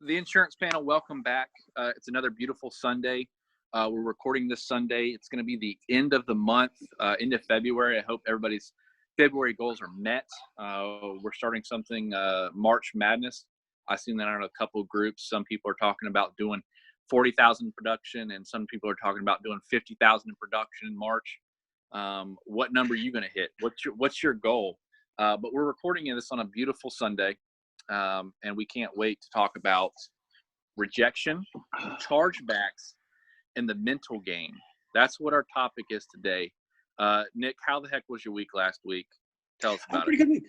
The insurance panel, welcome back. It's another beautiful Sunday. We're recording this Sunday. It's going to be the end of the month, end of February. I hope everybody's February goals are met. We're starting something, March Madness. I've seen that on a couple of groups. Some people are talking about doing 40,000 production, and some people are talking about doing 50,000 in production in March. What number are you going to hit? What's your goal? But we're recording this on a beautiful Sunday. And we can't wait to talk about rejection, chargebacks, and the mental game. That's what our topic is today. Nick, how the heck was your week last week? Tell us about it. Pretty good week.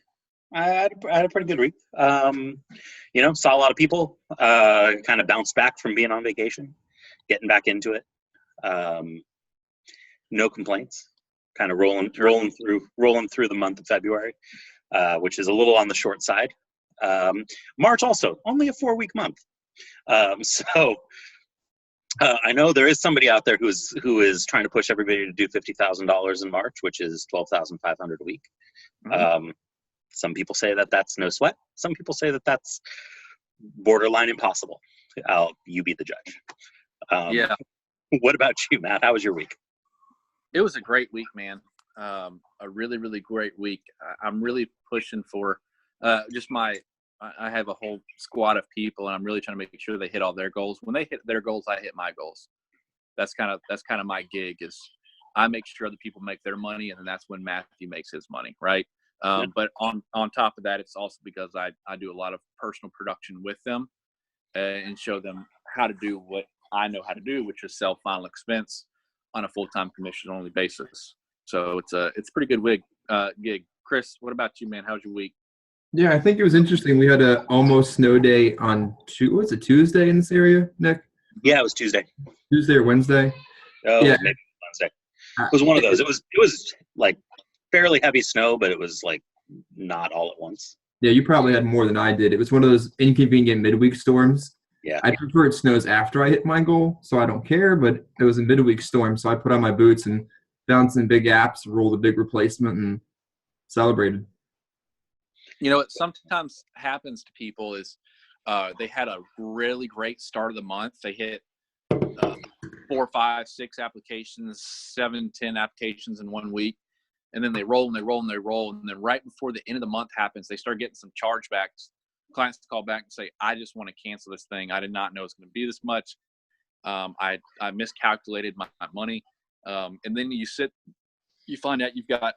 I had a pretty good week. Saw a lot of people kind of bounce back from being on vacation, getting back into it. No complaints. Kind of rolling through the month of February, which is a little on the short side. March also only a 4-week month. So I know there is somebody out there who is trying to push everybody to do $50,000 in March, which is $12,500 a week. Mm-hmm. Some people say that that's no sweat. Some people say that that's borderline impossible. You be the judge. Yeah. What about you, Matt? How was your week? It was a great week, man. A really, really great week. I'm really pushing for I have a whole squad of people, and I'm really trying to make sure they hit all their goals. When they hit their goals, I hit my goals. That's kind of my gig. Is I make sure other people make their money, and then that's when Matthew makes his money, right? But on top of that, it's also because I do a lot of personal production with them and show them how to do what I know how to do, which is sell final expense on a full-time commission-only basis. So it's a pretty good gig. Chris, what about you, man? How's your week? Yeah, I think it was interesting. We had a almost snow day on Tuesday in this area, Nick? Yeah, it was Tuesday. Tuesday or Wednesday? Oh, yeah. Maybe Wednesday. It was one of those. It was like fairly heavy snow, but it was like not all at once. Yeah, you probably had more than I did. It was one of those inconvenient midweek storms. Yeah. I prefer it snows after I hit my goal, so I don't care, but it was a midweek storm, so I put on my boots and found some big apps, rolled a big replacement, and celebrated. You know, what sometimes happens to people is they had a really great start of the month. They hit 4, 5, 6 applications, 7, 10 applications in 1 week. And then they roll and they roll and they roll. And then right before the end of the month happens, they start getting some chargebacks. Clients call back and say, I just want to cancel this thing. I did not know it's going to be this much. I miscalculated my money. And then you find out you've got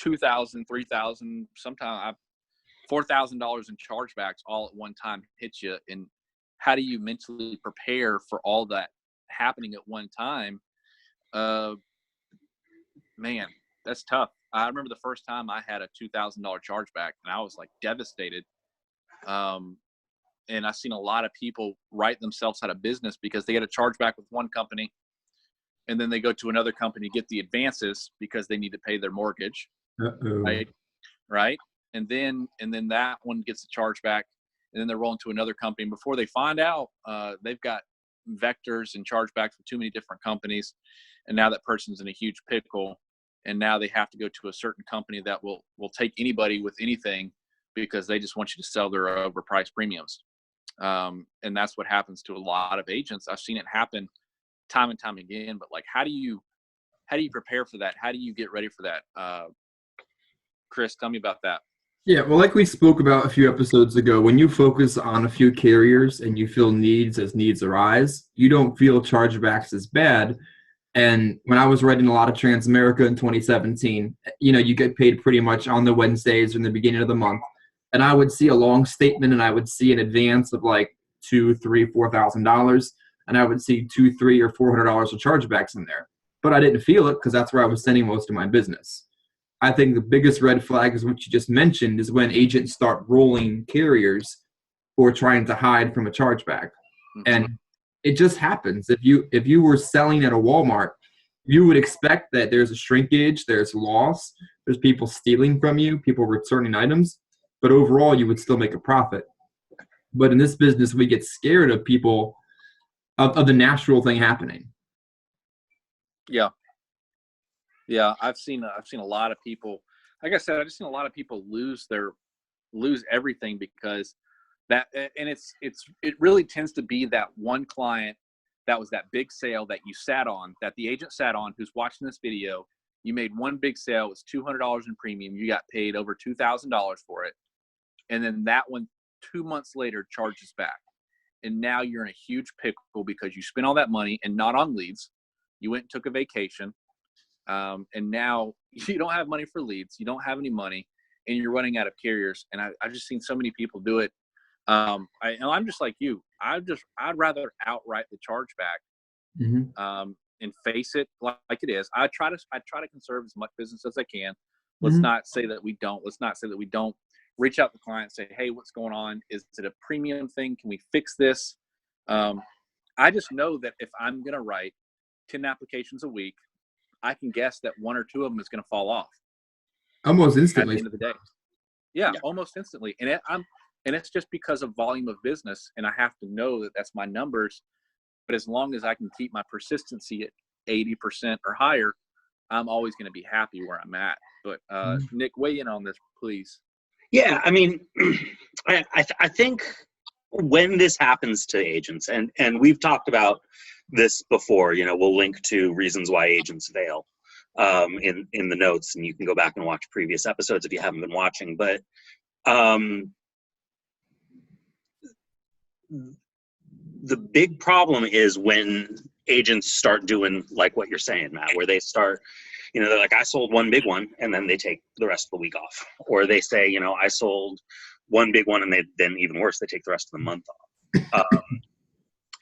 $2,000, $3,000, sometimes $4,000 in chargebacks all at one time hit you. And how do you mentally prepare for all that happening at one time? Man, that's tough. I remember the first time I had a $2,000 chargeback, and I was like devastated. And I've seen a lot of people write themselves out of business because they get a chargeback with one company, and then they go to another company, get the advances because they need to pay their mortgage. Uh-oh. Right. And then that one gets a chargeback, and then they're rolling to another company. And before they find out, they've got vectors and chargebacks with too many different companies. And now that person's in a huge pickle. And now they have to go to a certain company that will take anybody with anything because they just want you to sell their overpriced premiums. And that's what happens to a lot of agents. I've seen it happen time and time again. But like, how do you prepare for that? How do you get ready for that? Chris, tell me about that. Yeah, well, like we spoke about a few episodes ago, when you focus on a few carriers and you feel needs as needs arise, you don't feel chargebacks as bad. And when I was writing a lot of Transamerica in 2017, you get paid pretty much on the Wednesdays or in the beginning of the month. And I would see a long statement and I would see an advance of like $2,000, $3,000, $4,000. And I would see $200, $300, or $400 of chargebacks in there. But I didn't feel it because that's where I was sending most of my business. I think the biggest red flag is what you just mentioned is when agents start rolling carriers or trying to hide from a chargeback. Mm-hmm. And it just happens. If you were selling at a Walmart, you would expect that there's a shrinkage, there's loss, there's people stealing from you, people returning items, but overall you would still make a profit. But in this business, we get scared of people, of the natural thing happening. Yeah. Yeah, I've seen a lot of people. Like I said, I've just seen a lot of people lose everything because That, and it really tends to be that one client that was that big sale that you sat on, that the agent sat on, who's watching this video. You made one big sale, it was $200 in premium. You got paid over $2,000 for it. And then that one 2 months later charges back. And now you're in a huge pickle because you spent all that money and not on leads. You went and took a vacation. And now you don't have money for leads. You don't have any money and you're running out of carriers. And I've just seen so many people do it. And I'm just like you. I'd rather outright the chargeback, and face it like it is. I try to conserve as much business as I can. Let's not say that we don't. Let's not say that we don't. Reach out to clients, say, hey, what's going on? Is it a premium thing? Can we fix this? I just know that if I'm going to write 10 applications a week, I can guess that 1 or 2 of them is going to fall off. Almost instantly. At the end of the day. Yeah, almost instantly. And it's just because of volume of business, and I have to know that that's my numbers. But as long as I can keep my persistency at 80% or higher, I'm always going to be happy where I'm at. But Nick, weigh in on this, please. Yeah, I mean, I think when this happens to agents, and we've talked about this before, you know, we'll link to reasons why agents fail in the notes, and you can go back and watch previous episodes if you haven't been watching. But the big problem is when agents start doing like what you're saying, Matt, where they start, you know, they're like, I sold one big one, and then they take the rest of the week off. Or they say, you know, I sold one big one, and then even worse, they take the rest of the month off.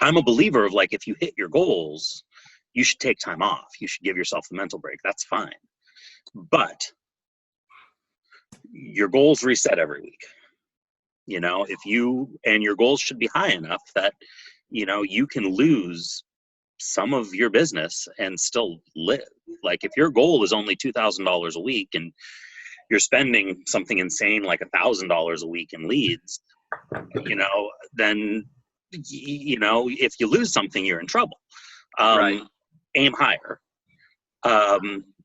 I'm a believer of, like, if you hit your goals, you should take time off. You should give yourself the mental break. That's fine. But your goals reset every week. You know, and your goals should be high enough that, you know, you can lose some of your business and still live. Like, if your goal is only $2,000 a week and you're spending something insane like $1,000 a week in leads, you know, then, you know, if you lose something, you're in trouble. Right. Aim higher.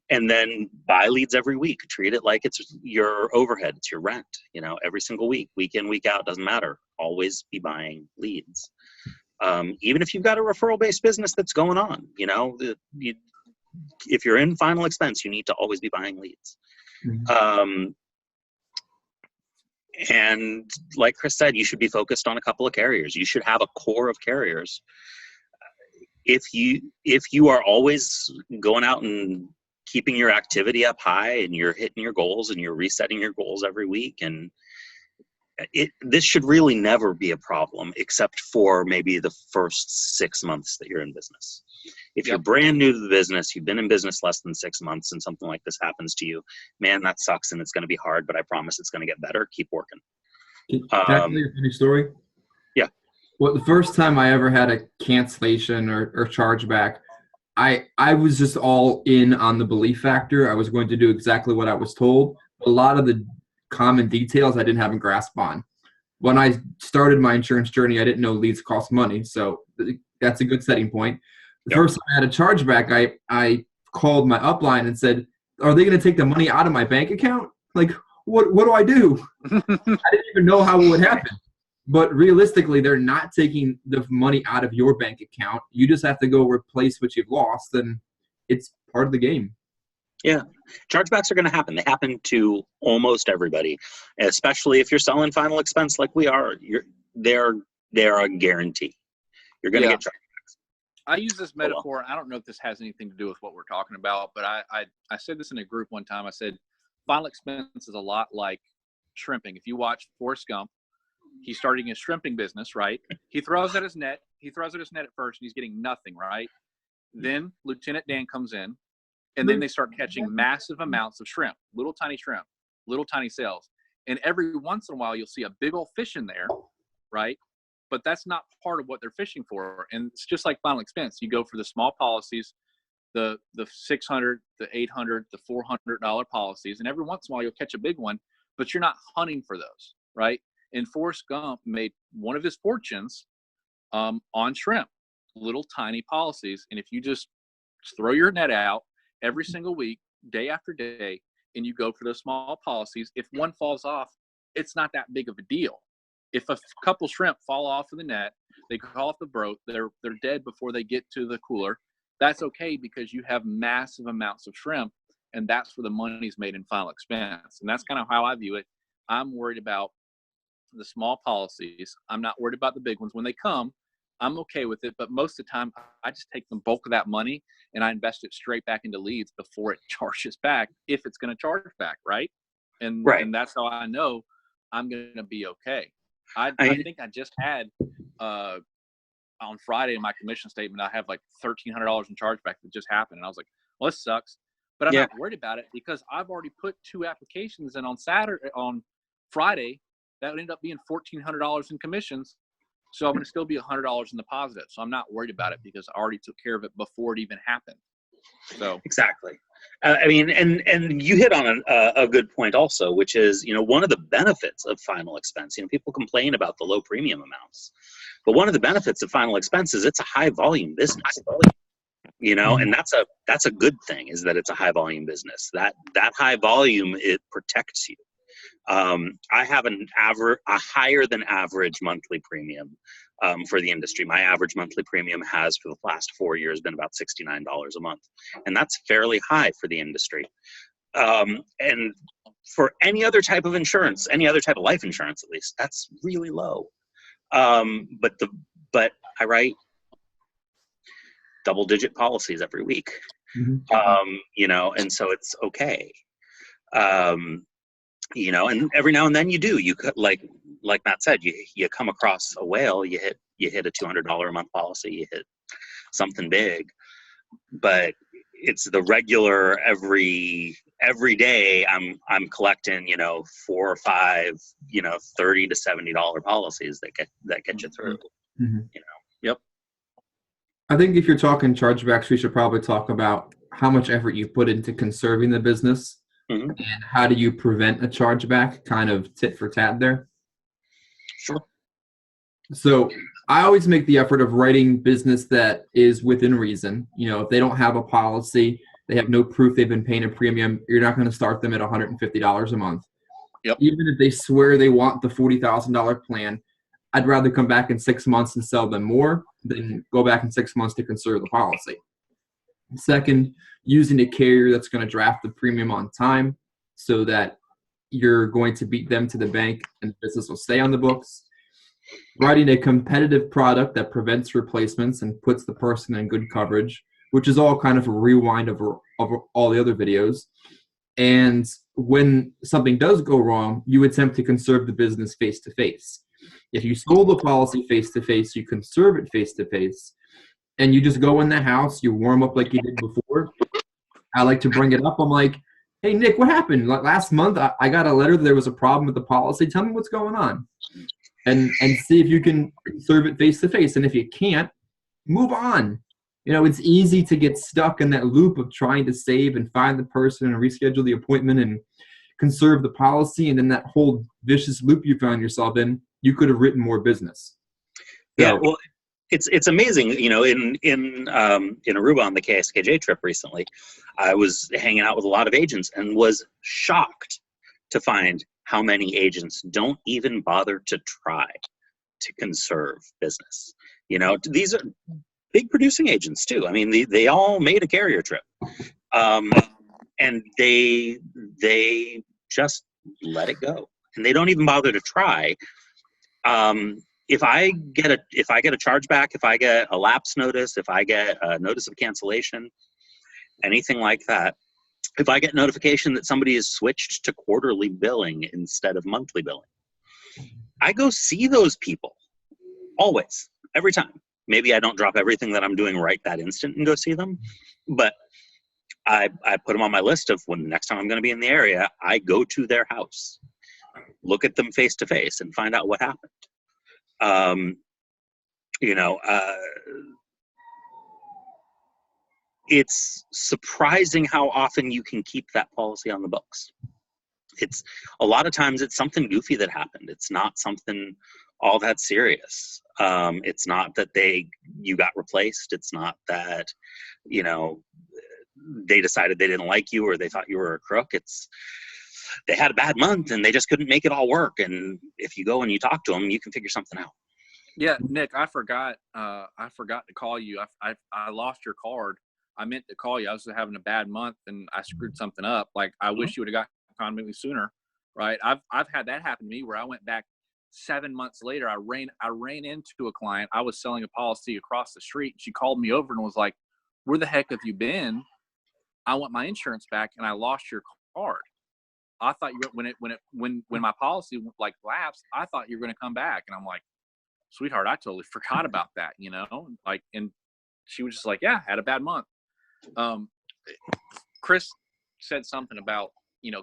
And then buy leads every week. Treat it like it's your overhead. It's your rent, you know, every single week, week in, week out, doesn't matter. Always be buying leads. Even if you've got a referral-based business that's going on, you know, if you're in final expense, you need to always be buying leads. And like Chris said, you should be focused on a couple of carriers. You should have a core of carriers. If you are always going out and keeping your activity up high and you're hitting your goals and you're resetting your goals every week, and this should really never be a problem except for maybe the first 6 months that you're in business. If you're brand new to the business, you've been in business less than 6 months, and something like this happens to you, man, that sucks, and it's going to be hard, but I promise it's going to get better. Keep working. Can I tell you a funny story? Yeah. Well, the first time I ever had a cancellation or chargeback, I was just all in on the belief factor. I was going to do exactly what I was told. A lot of the common details I didn't have a grasp on. When I started my insurance journey, I didn't know leads cost money, so that's a good setting point. The first time I had a chargeback, I called my upline and said, are they going to take the money out of my bank account? Like, what do I do? I didn't even know how it would happen. But realistically, they're not taking the money out of your bank account. You just have to go replace what you've lost, and it's part of the game. Yeah. Chargebacks are going to happen. They happen to almost everybody, especially if you're selling final expense like we are. They're a guarantee. You're going to get chargebacks. I use this metaphor. I don't know if this has anything to do with what we're talking about, but I said this in a group one time. I said, final expense is a lot like shrimping. If you watch Forrest Gump, he's starting his shrimping business, right? He throws at his net. He throws at his net at first, and he's getting nothing, right? Then Lieutenant Dan comes in, and then they start catching massive amounts of shrimp, little tiny sales. And every once in a while, you'll see a big old fish in there, right? But that's not part of what they're fishing for. And it's just like final expense. You go for the small policies, the $600, the $800, the $400 policies, and every once in a while, you'll catch a big one, but you're not hunting for those, right? And Forrest Gump made one of his fortunes on shrimp, little tiny policies. And if you just throw your net out every single week, day after day, and you go for those small policies, if one falls off, it's not that big of a deal. if a couple shrimp fall off of the net, they fall off the boat, they're dead before they get to the cooler. That's okay because you have massive amounts of shrimp, and that's where the money's made in final expense. And that's kind of how I view it. I'm worried about the small policies. I'm not worried about the big ones. When they come, I'm okay with it. But most of the time, I just take the bulk of that money and I invest it straight back into leads before it charges back, if it's going to charge back, right? And that's how I know I'm going to be okay. I think I just had on Friday in my commission statement, I have like $1,300 in chargeback that just happened. And I was like, well, this sucks. But I'm not worried about it because I've already put 2 applications in on Friday. That would end up being $1,400 in commissions. So I'm going to still be $100 in the positive. So I'm not worried about it because I already took care of it before it even happened. So exactly. I mean, and you hit on a good point also, which is, one of the benefits of final expense. People complain about the low premium amounts, but one of the benefits of final expense is it's a high volume business. And that's a good thing, is that it's a high volume business. That high volume, it protects you. I have a higher than average monthly premium for the industry. My average monthly premium has, for the last 4 years, been about $69 a month, and that's fairly high for the industry. And for any other type of insurance, any other type of life insurance, at least, that's really low. But I write double-digit policies every week, and so it's okay. And every now and then you like Matt said, you come across a whale, you hit a $200 a month policy, you hit something big, but it's the regular every day I'm collecting, 4 or 5, $30 to $70 policies that get you through, Yep. I think if you're talking chargebacks, we should probably talk about how much effort you put into conserving the business. Mm-hmm. And how do you prevent a chargeback, kind of tit for tat there? Sure. So I always make the effort of writing business that is within reason. If they don't have a policy, they have no proof they've been paying a premium, you're not going to start them at $150 a month. Yep. Even if they swear they want the $40,000 plan, I'd rather come back in 6 months and sell them more than go back in 6 months to conserve the policy. Second, using a carrier that's going to draft the premium on time so that you're going to beat them to the bank and the business will stay on the books. Writing a competitive product that prevents replacements and puts the person in good coverage, which is all kind of a rewind of all the other videos. And when something does go wrong, you attempt to conserve the business face-to-face. If you sold the policy face-to-face, you conserve it face-to-face. And you just go in the house, you warm up like you did before. I like to bring it up. I'm like, hey, Nick, what happened? Like last month, I got a letter that there was a problem with the policy. Tell me what's going on. And see if you can serve it face-to-face. And if you can't, move on. It's easy to get stuck in that loop of trying to save and find the person and reschedule the appointment and conserve the policy. And then that whole vicious loop you found yourself in, you could have written more business. Yeah, well, it's amazing, in Aruba on the KSKJ trip recently, I was hanging out with a lot of agents and was shocked to find how many agents don't even bother to try to conserve business. These are big producing agents too. I mean, they all made a carrier trip, and they just let it go, and they don't even bother to try. If I get a chargeback, if I get a lapse notice, if I get a notice of cancellation, anything like that, if I get notification that somebody has switched to quarterly billing instead of monthly billing, I go see those people always, every time. Maybe I don't drop everything that I'm doing right that instant and go see them, but I put them on my list of when the next time I'm going to be in the area, I go to their house, look at them face to face, and find out what happened. It's surprising how often you can keep that policy on the books. It's a lot of times it's something goofy that happened. It's not something all that serious. It's not that you got replaced. It's not that, they decided they didn't like you or they thought you were a crook. they had a bad month and they just couldn't make it all work. And if you go and you talk to them, you can figure something out. Yeah, Nick, I forgot to call you. I lost your card. I meant to call you. I was having a bad month and I screwed something up. Like, I wish you would have got contact with me sooner, right? I've had that happen to me where I went back 7 months later. I ran into a client. I was selling a policy across the street. She called me over and was like, "Where the heck have you been? I want my insurance back and I lost your card. I thought you were, when my policy like lapsed, I thought you were going to come back." And I'm like, "Sweetheart, I totally forgot about that, you know?" Like, and she was just like, "Yeah, had a bad month." Chris said something about,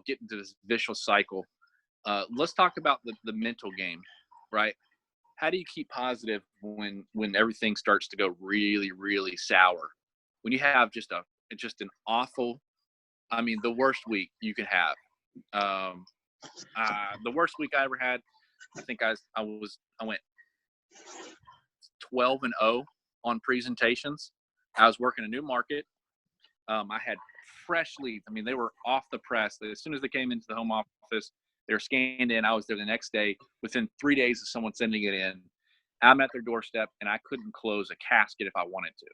getting to this vicious cycle. Let's talk about the mental game, right? How do you keep positive when everything starts to go really, really sour? When you have just an awful, the worst week you could have. The worst week I ever had, I think I went 12-0 on presentations. I was working a new market. I had fresh leads. They were off the press. As soon as they came into the home office, they were scanned in. I was there the next day. Within 3 days of someone sending it in, I'm at their doorstep, and I couldn't close a casket if I wanted to,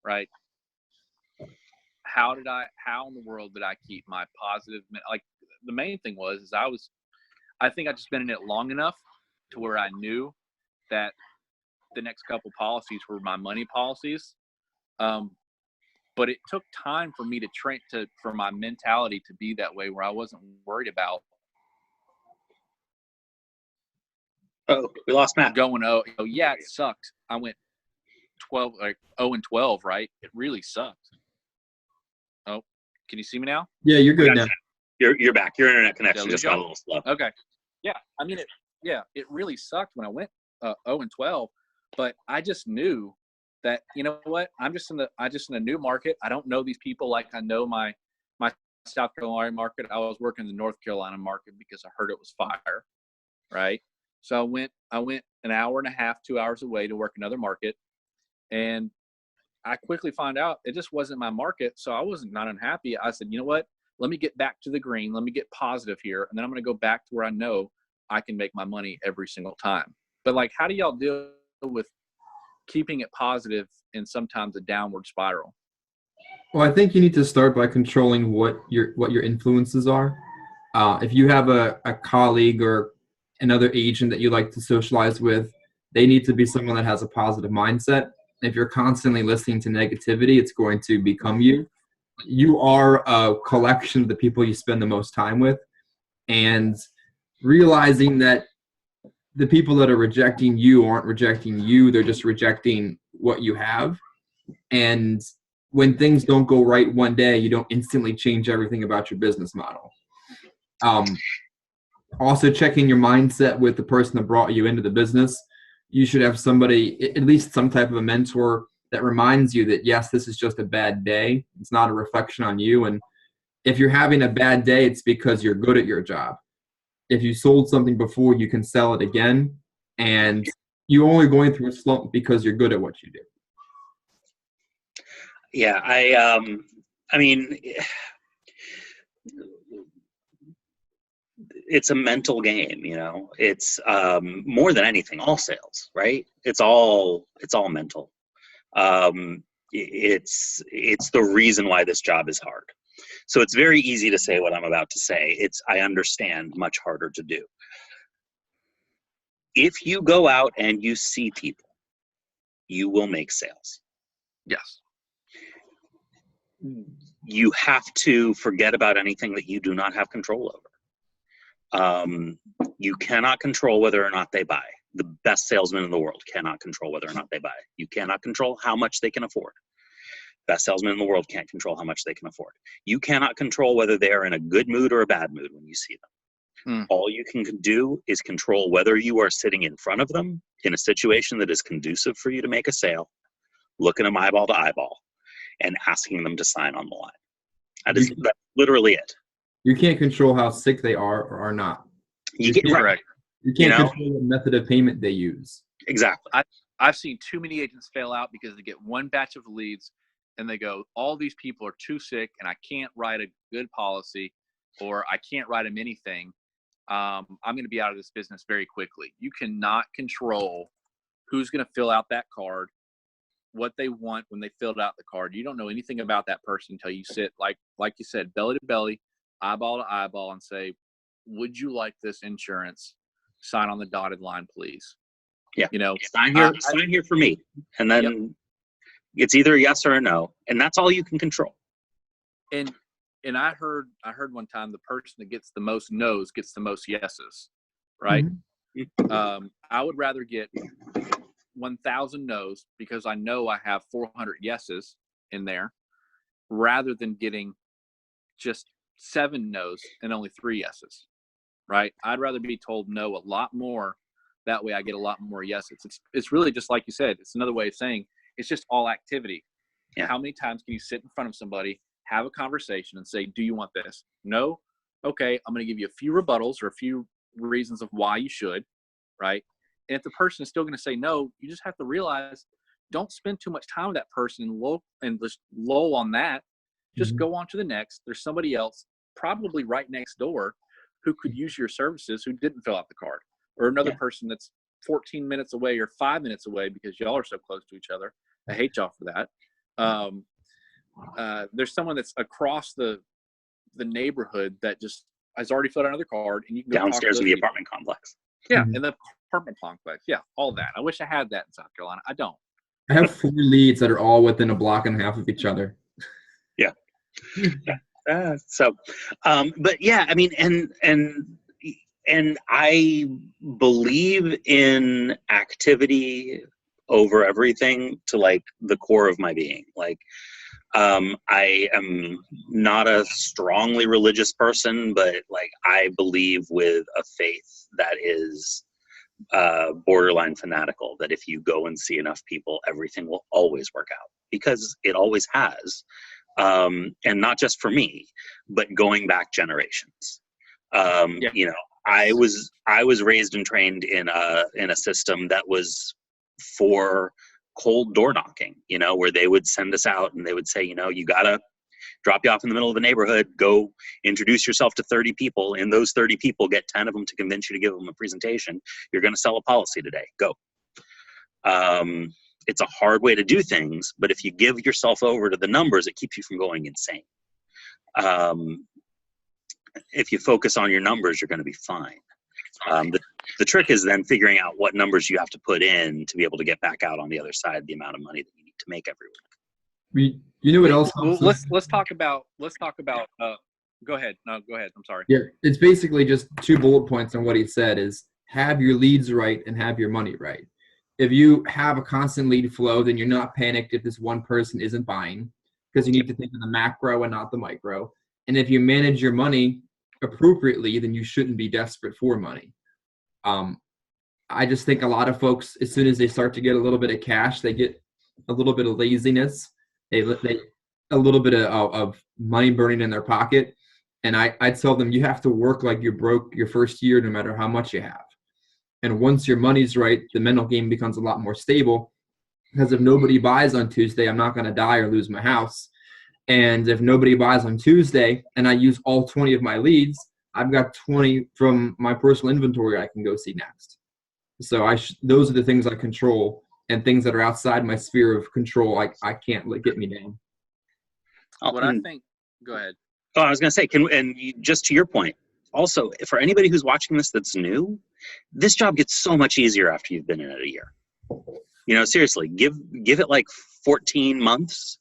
right? How in the world did I keep my positive? Like, the main thing was I think I just been in it long enough to where I knew that the next couple policies were my money policies. But it took time for me to for my mentality to be that way, where I wasn't worried about. Oh, we lost Matt. Going, oh yeah, it sucked. I went 0-12, right? It really sucked. Oh, can you see me now? Yeah, you're good now. You're back. Your internet connection just got a little slow. Okay. Yeah, it really sucked when I went 0-12, but I just knew that, you know what, I'm just in a new market. I don't know these people like I know my South Carolina market. I was working the North Carolina market because I heard it was fire, right? So I went an hour and a half, 2 hours away to work another market, and I quickly found out it just wasn't my market. So I wasn't not unhappy. I said, you know what, let me get back to the green. Let me get positive here, and then I'm going to go back to where I know I can make my money every single time. But like, how do y'all deal with keeping it positive in sometimes a downward spiral? Well, I think you need to start by controlling what your influences are. If you have a colleague or another agent that you like to socialize with, they need to be someone that has a positive mindset. If you're constantly listening to negativity, it's going to become you. You are a collection of the people you spend the most time with, and realizing that the people that are rejecting you aren't rejecting you, they're just rejecting what you have. And when things don't go right one day, you don't instantly change everything about your business model. Also, checking your mindset with the person that brought you into the business. You should have somebody, at least some type of a mentor, that reminds you that, yes, this is just a bad day. It's not a reflection on you. And if you're having a bad day, it's because you're good at your job. If you sold something before, you can sell it again. And you're only going through a slump because you're good at what you do. Yeah, it's a mental game, It's more than anything, all sales, right? It's all mental. It's the reason why this job is hard. So it's very easy to say what I'm about to say. I understand, much harder to do. If you go out and you see people, you will make sales. Yes. You have to forget about anything that you do not have control over. You cannot control whether or not they buy. The best salesman in the world cannot control whether or not they buy. You cannot control how much they can afford. Best salesman in the world can't control how much they can afford. You cannot control whether they are in a good mood or a bad mood when you see them. All you can do is control whether you are sitting in front of them in a situation that is conducive for you to make a sale, looking them eyeball to eyeball, and asking them to sign on the line. That's literally it. You can't control how sick they are or are not. You can't control what method of payment they use. Exactly. I've seen too many agents fail out because they get one batch of leads and they go, all these people are too sick and I can't write a good policy. or I can't write them anything, I'm going to be out of this business very quickly. You cannot control who's going to fill out that card, what they want when they filled out the card. You don't know anything about that person until you sit, like you said, belly to belly, eyeball to eyeball, and say, would you like this insurance? Sign on the dotted line, please. Yeah. You know, sign here for me. And then it's either a yes or a no. And that's all you can control. And I heard one time the person that gets the most no's gets the most yeses, right? Mm-hmm. I would rather get 1,000 no's because I know I have 400 yeses in there, rather than getting just 7 no's and only 3 yeses, right? I'd rather be told no a lot more. That way I get a lot more yeses. It's really just like you said. It's another way of saying it's just all activity. Yeah. How many times can you sit in front of somebody, have a conversation, and say, do you want this? No? Okay, I'm going to give you a few rebuttals or a few reasons of why you should, right? And if the person is still going to say no, you just have to realize, don't spend too much time with that person and just lull on that. Just go on to the next. There's somebody else probably right next door who could use your services who didn't fill out the card, or another person that's 14 minutes away or 5 minutes away because y'all are so close to each other. I hate y'all for that. There's someone that's across the neighborhood that just has already filled out another card, and you can go downstairs in the apartment complex. Yeah, in the apartment complex. Yeah, all that. I wish I had that in South Carolina. I don't. I have 4 leads that are all within a block and a half of each other. Yeah. But yeah, I mean, and I believe in activity over everything to like the core of my being. Like, I am not a strongly religious person, but like I believe with a faith that is borderline fanatical, that if you go and see enough people, everything will always work out, because it always has. And not just for me, but going back generations. You know, I was raised and trained in a system that was for cold door knocking, you know, where they would send us out and they would say, you know, you gotta drop you off in the middle of the neighborhood, go introduce yourself to 30 people. In those 30 people, get 10 of them to convince you to give them a presentation. You're going to sell a policy today. Go. It's a hard way to do things, but if you give yourself over to the numbers, it keeps you from going insane. If you focus on your numbers, you're going to be fine. The trick is then figuring out what numbers you have to put in to be able to get back out on the other side, the amount of money that you need to make every week. You know what else? Well, let's talk about. Go ahead. No, go ahead. I'm sorry. Yeah, it's basically just 2 bullet points on what he said: is have your leads right and have your money right. If you have a constant lead flow, then you're not panicked if this one person isn't buying, because you need to think of the macro and not the micro. And if you manage your money appropriately, then you shouldn't be desperate for money. I just think a lot of folks, as soon as they start to get a little bit of cash, they get a little bit of laziness. They a little bit of money burning in their pocket. And I tell them, you have to work like you're broke your first year, no matter how much you have. And once your money's right, the mental game becomes a lot more stable, because if nobody buys on Tuesday, I'm not going to die or lose my house. And if nobody buys on Tuesday and I use all 20 of my leads, I've got 20 from my personal inventory I can go see next. So those are the things I control, and things that are outside my sphere of control, I can't let get me down. What I think, go ahead. Oh, I was going to say, just to your point, also, for anybody who's watching this that's new, this job gets so much easier after you've been in it a year. You know, seriously, give it like 14 months,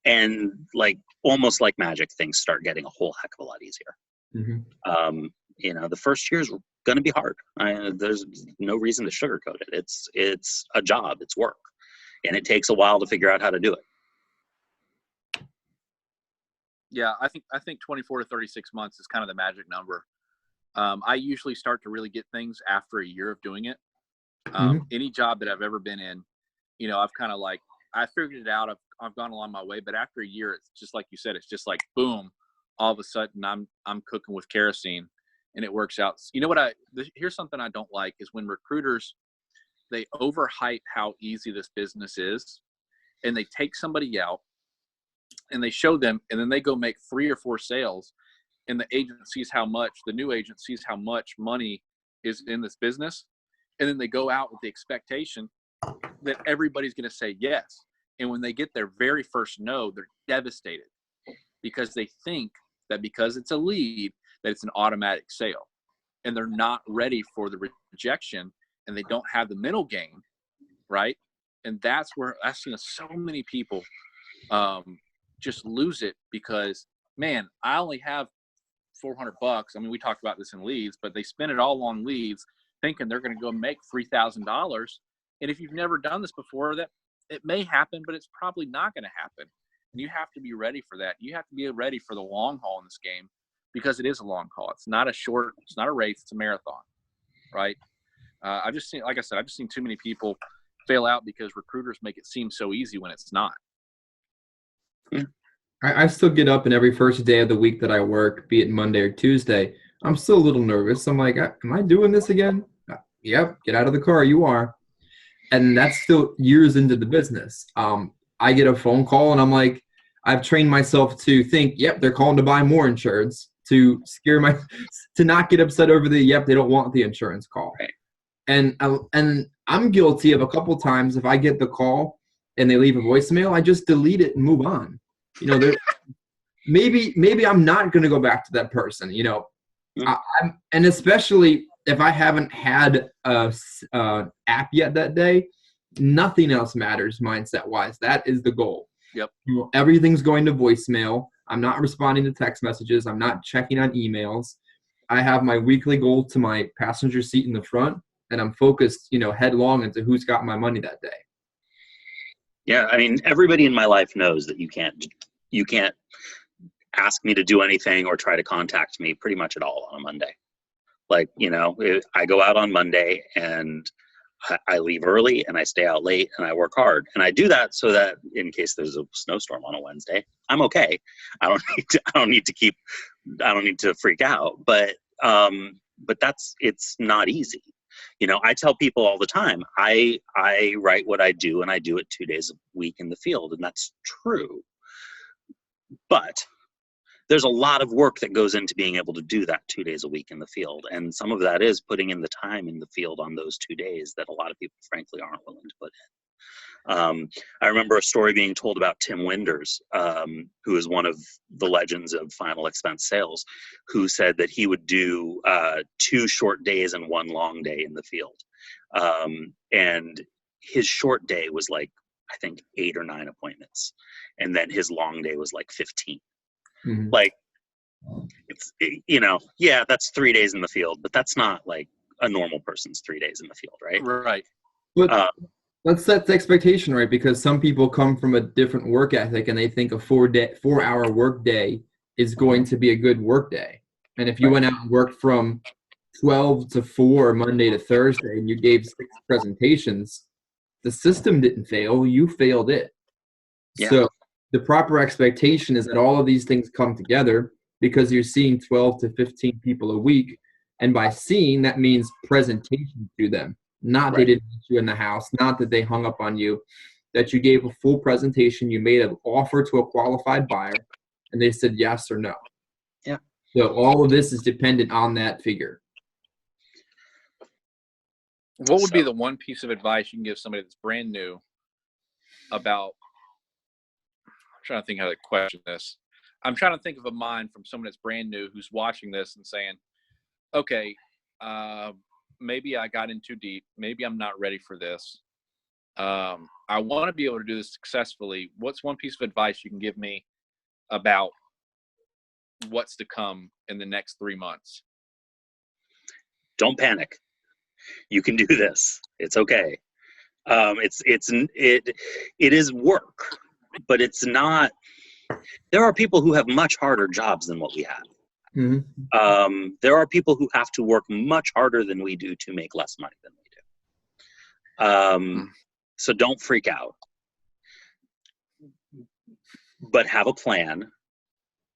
and like almost like magic, things start getting a whole heck of a lot easier. Mm-hmm. You know, the first year is going to be hard. There's no reason to sugarcoat it. It's a job, it's work, and it takes a while to figure out how to do it. Yeah, I think 24 to 36 months is kind of the magic number. I usually start to really get things after a year of doing it. Any job that I've ever been in, you know, I've kind of like, I figured it out. I've gone along my way, but after a year, it's just like you said, it's just like, boom, all of a sudden I'm cooking with kerosene, and it works out. You know what here's something I don't like is when recruiters, they overhype how easy this business is, and they take somebody out and they show them, and then they go make 3 or 4 sales, and the agent sees how much, the new agent sees how much money is in this business, and then they go out with the expectation that everybody's going to say yes. And when they get their very first no, they're devastated because they think that because it's a lead, that it's an automatic sale. And they're not ready for the rejection, and they don't have the mental game, right? And that's where I've seen so many people just lose it because, man, I only have $400. I mean, we talked about this in leads, but they spend it all on leads thinking they're going to go make $3,000. And if you've never done this before, that it may happen, but it's probably not going to happen. And you have to be ready for that. You have to be ready for the long haul in this game because it is a long haul. It's not a race. It's a marathon, right? I've just seen, like I said, I've just seen too many people fail out because recruiters make it seem so easy when it's not. I still get up, and every first day of the week that I work, be it Monday or Tuesday, I'm still a little nervous. I'm like, am I doing this again? Yep, get out of the car. You are. And that's still years into the business. I get a phone call, and I'm like, I've trained myself to think, yep, they're calling to buy more insurance, to to not get upset over yep, they don't want the insurance call. Right. And I'm guilty of a couple times if I get the call and they leave a voicemail, I just delete it and move on. You know, maybe I'm not going to go back to that person. You know, and especially if I haven't had a app yet that day, nothing else matters mindset wise. That is the goal. Yep. You know, everything's going to voicemail. I'm not responding to text messages. I'm not checking on emails. I have my weekly goal to my passenger seat in the front, and I'm focused, you know, headlong into who's got my money that day. Yeah, I mean, everybody in my life knows that you can't ask me to do anything or try to contact me pretty much at all on a Monday. Like, you know, I go out on Monday and I leave early and I stay out late and I work hard. And I do that so that in case there's a snowstorm on a Wednesday, I'm okay. I don't need to freak out. But it's not easy. You know, I tell people all the time, I write what I do, and I do it 2 days a week in the field, and that's true. But there's a lot of work that goes into being able to do that 2 days a week in the field, and some of that is putting in the time in the field on those 2 days that a lot of people, frankly, aren't willing to put in. I remember a story being told about Tim Winders, who is one of the legends of final expense sales, who said that he would do 2 short days and 1 long day in the field. And his short day was like, I think 8 or 9 appointments. And then his long day was like 15. Mm-hmm. Like, it's, you know, yeah, that's 3 days in the field, but that's not like a normal person's 3 days in the field, right? Right. But let's set the expectation right, because some people come from a different work ethic and they think a 4-hour work day is going to be a good work day. And if you went out and worked from 12 to 4 Monday to Thursday and you gave 6 presentations, the system didn't fail, you failed it. Yeah. So the proper expectation is that all of these things come together because you're seeing 12 to 15 people a week. And by seeing, that means presentation to them. Not they didn't meet you in the house, not that they hung up on you, that you gave a full presentation, you made an offer to a qualified buyer, and they said yes or no. Yeah. So all of this is dependent on that figure. What would be the one piece of advice you can give somebody that's brand new about, I'm trying to think how to question this. I'm trying to think of a mind from someone that's brand new who's watching this and saying, okay, maybe I got in too deep. Maybe I'm not ready for this. I want to be able to do this successfully. What's one piece of advice you can give me about what's to come in the next 3 months? Don't panic. You can do this. It's okay. It is work, but it's not. There are people who have much harder jobs than what we have. Mm-hmm. There are people who have to work much harder than we do to make less money than we do. So don't freak out, but have a plan,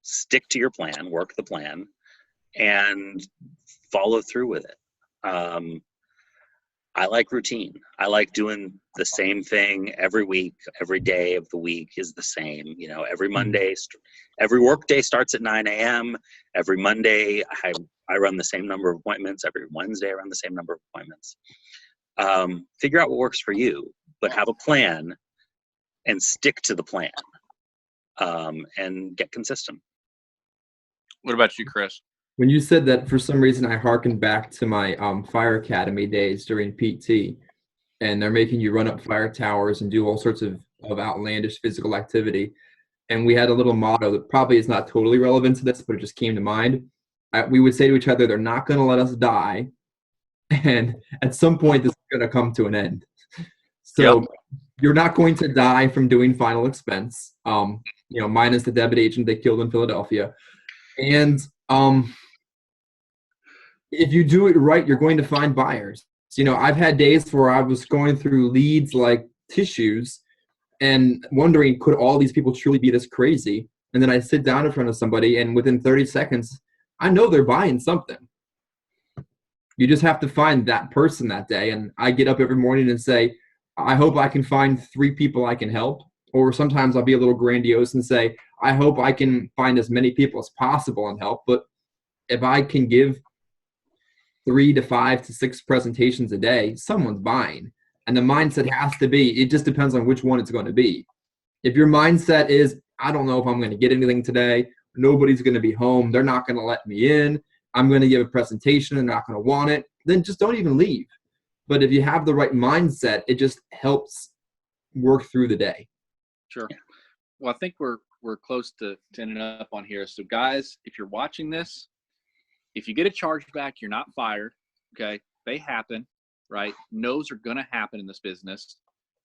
stick to your plan, work the plan, and follow through with it. I like routine. I like doing the same thing every week. Every day of the week is the same. You know, every Monday, every work day starts at 9 a.m. Every Monday, I run the same number of appointments. Every Wednesday, I run the same number of appointments. Figure out what works for you, but have a plan and stick to the plan, and get consistent. What about you, Chris? When you said that, for some reason, I hearkened back to my fire academy days during PT, and they're making you run up fire towers and do all sorts of outlandish physical activity. And we had a little motto that probably is not totally relevant to this, but it just came to mind. We would say to each other, they're not going to let us die. And at some point, this is going to come to an end. So you're not going to die from doing final expense, minus the debit agent they killed in Philadelphia. And if you do it right, you're going to find buyers. I've had days where I was going through leads like tissues and wondering, could all these people truly be this crazy? And then I sit down in front of somebody, and within 30 seconds, I know they're buying something. You just have to find that person that day. And I get up every morning and say, I hope I can find 3 people I can help. Or sometimes I'll be a little grandiose and say, I hope I can find as many people as possible and help. But if I can give 3 to 5 to 6 presentations a day, someone's buying. And the mindset has to be, it just depends on which one it's going to be. If your mindset is, I don't know if I'm going to get anything today, nobody's going to be home, they're not going to let me in, I'm going to give a presentation, they're not going to want it, then just don't even leave. But if you have the right mindset, it just helps work through the day. Sure. Well, I think we're close to ending up on here. So guys, if you're watching this, if you get a chargeback, you're not fired. Okay. They happen, right? No's are going to happen in this business.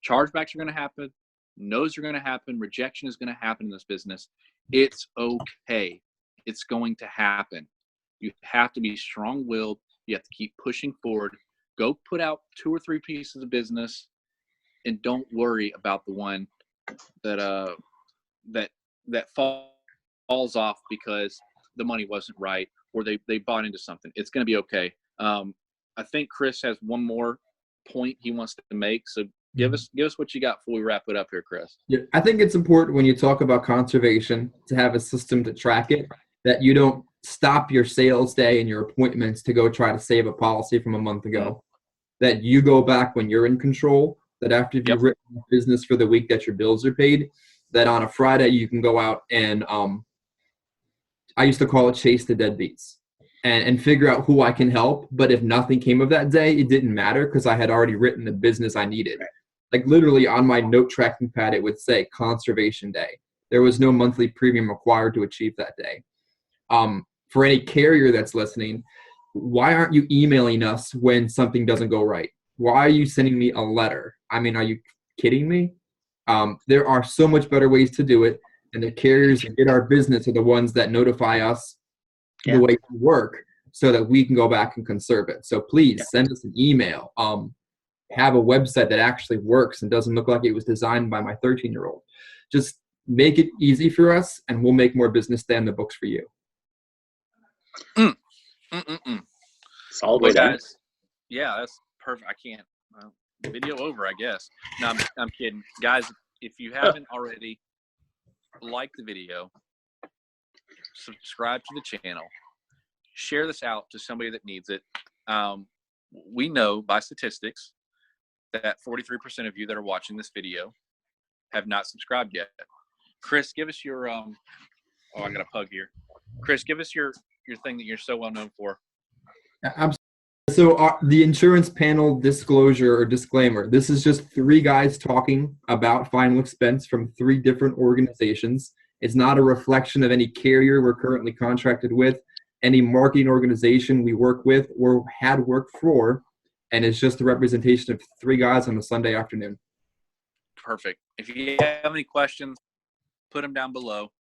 Chargebacks are going to happen. No's are going to happen. Rejection is going to happen in this business. It's okay. It's going to happen. You have to be strong-willed. You have to keep pushing forward. Go put out 2 or 3 pieces of business, and don't worry about the one that falls off because the money wasn't right or they bought into something. It's going to be okay. I think Chris has one more point he wants to make. So give us what you got before we wrap it up here, Chris. Yeah, I think it's important when you talk about conservation to have a system to track it, that you don't stop your sales day and your appointments to go try to save a policy from a month ago. That you go back when you're in control, that after you've written business for the week that your bills are paid, that on a Friday you can go out and I used to call it chase the deadbeats and figure out who I can help. But if nothing came of that day, it didn't matter because I had already written the business I needed. Like literally on my note tracking pad, it would say conservation day. There was no monthly premium required to achieve that day. For any carrier that's listening, why aren't you emailing us when something doesn't go right? Why are you sending me a letter? I mean, are you kidding me? There are so much better ways to do it. And the carriers that get our business are the ones that notify us the way we work so that we can go back and conserve it. So please send us an email. Have a website that actually works and doesn't look like it was designed by my 13-year-old. Just make it easy for us, and we'll make more business stay in the books for you. Solid way, guys. Yeah, that's perfect. I can't. Video over, I guess. No, I'm kidding. Guys, if you haven't already, like the video, subscribe to the channel, share this out to somebody that needs it. We know by statistics that 43% of you that are watching this video have not subscribed yet. Chris, give us your I got a pug here. Chris, give us your thing that you're so well known for. So the insurance panel disclosure or disclaimer, this is just 3 guys talking about final expense from 3 different organizations. It's not a reflection of any carrier we're currently contracted with, any marketing organization we work with or had worked for, and it's just a representation of 3 guys on a Sunday afternoon. Perfect. If you have any questions, put them down below.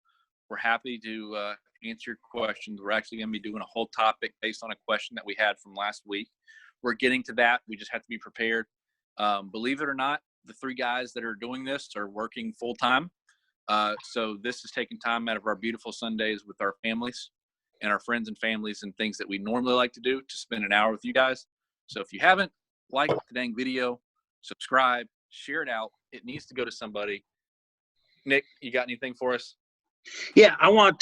We're happy to answer your questions. We're actually going to be doing a whole topic based on a question that we had from last week. We're getting to that. We just have to be prepared. Believe it or not, the 3 guys that are doing this are working full time. So this is taking time out of our beautiful Sundays with our families and our friends and families and things that we normally like to do to spend an hour with you guys. So if you haven't, like the dang video, subscribe, share it out. It needs to go to somebody. Nick, you got anything for us? Yeah, I want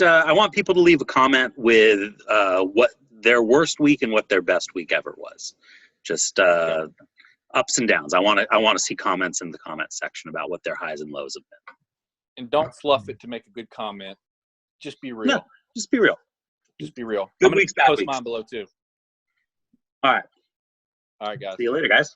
people to leave a comment with what their worst week and what their best week ever was. Just ups and downs. I want to see comments in the comment section about what their highs and lows have been. And don't fluff it to make a good comment. Just be real. No, just be real. Just be real. Good I'm going weeks, to bad post weeks. mine below too. All right. All right, guys. See you later, guys.